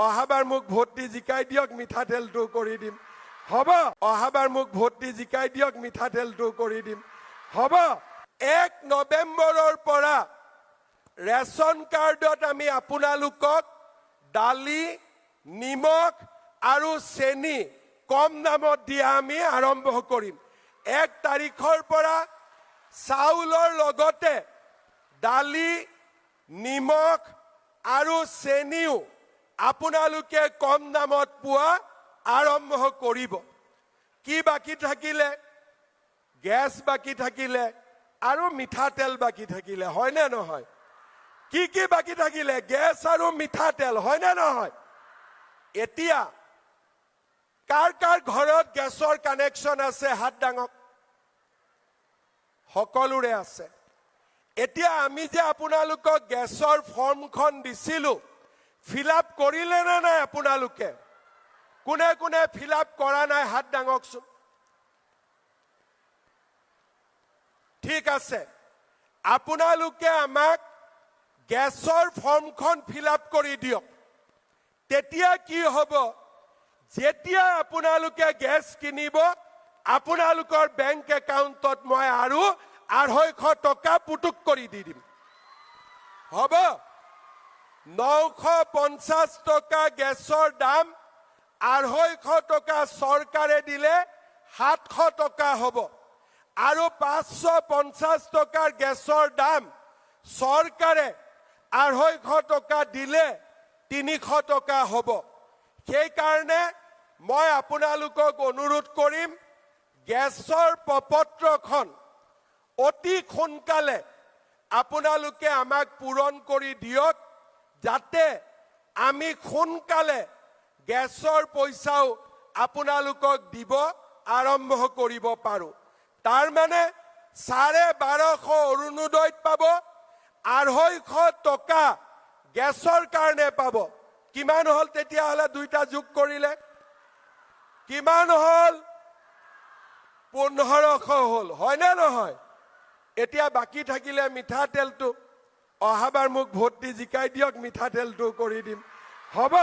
অহাবাৰ মোক ভোট দি জিকাই দিয়ক, মিঠাতেলটো কৰি দিম। হ'ব, অহাবাৰ মোক ভোট দি জিকাই দিয়ক, মিঠাতেলটো কৰি দিম। হ'ব, 1 নৱেম্বৰৰ পৰা ৰেচন কাৰ্ডত আমি আপোনালোকক দালি, নিমখ আৰু চেনি কম দামত দিয়া আমি আৰম্ভ কৰিম। 1 তাৰিখৰ পৰা চাউলৰ লগতে দালি, নিমখ আৰু চেনিও আপোনালোকে কম দামত পোৱা আৰম্ভ কৰিব। কি বাকি থাকিলে? গেছ বাকি থাকিলে আৰু মিঠাতেল বাকি থাকিলে, হয়নে নহয়? কি বাকি থাকিলে? গেছ আৰু মিঠাতেল, হয়নে নহয়? এতিয়া কাৰ কাৰ ঘৰত গেছৰ কানেকশ্যন আছে? হাত দাঙক। সকলোৰে আছে। এতিয়া আমি যে আপোনালোকক গেছৰ ফৰ্মখন দিছিলো, ফিল-আপ কৰিলে নে নাই আপোনালোকে? কোনে কোনে ফিল-আপ কৰা নাই হাত দাঙকচোন। ঠিক আছে, আপোনালোকে আমাক গেছৰ ফৰ্মখন ফিল-আপ কৰি দিয়ক। তেতিয়া কি হ'ব? যেতিয়া আপোনালোকে গেছ কিনিব, আপোনালোকৰ বেংক একাউণ্টত মই আৰু 250 টকা পুটুক কৰি দি দিম। হ'ব, 950 টকা গেছৰ দাম, 250 টকা চৰকাৰে দিলে 700 টকা হ'ব। আৰু 550 টকাৰ গেছৰ দাম চৰকাৰে 250 টকা দিলে 300 টকা হ'ব। সেইকাৰণে মই আপোনালোকক অনুৰোধ কৰিম, গেছৰ প্ৰপত্ৰখন অতি সোনকালে আপোনালোকে আমাক পূৰণ কৰি দিয়ক, যাতে আমি সোনকালে গেছৰ পইচাও আপোনালোকক দিব আৰম্ভ কৰিব পাৰোঁ। তাৰ মানে 1250 অৰুণোদয়ত পাব, 250 টকা গেছৰ কাৰণে পাব। কিমান হ'ল তেতিয়াহ'লে? দুইটা যোগ কৰিলে কিমান হ'ল? 1500 হ'ল, হয়নে নহয়? এতিয়া বাকী থাকিলে মিঠাতেলটো। অহাবাৰ মোক ভোট দি জিকাই দিয়ক, মিঠাতেলটো কৰি দিম। হ'ব।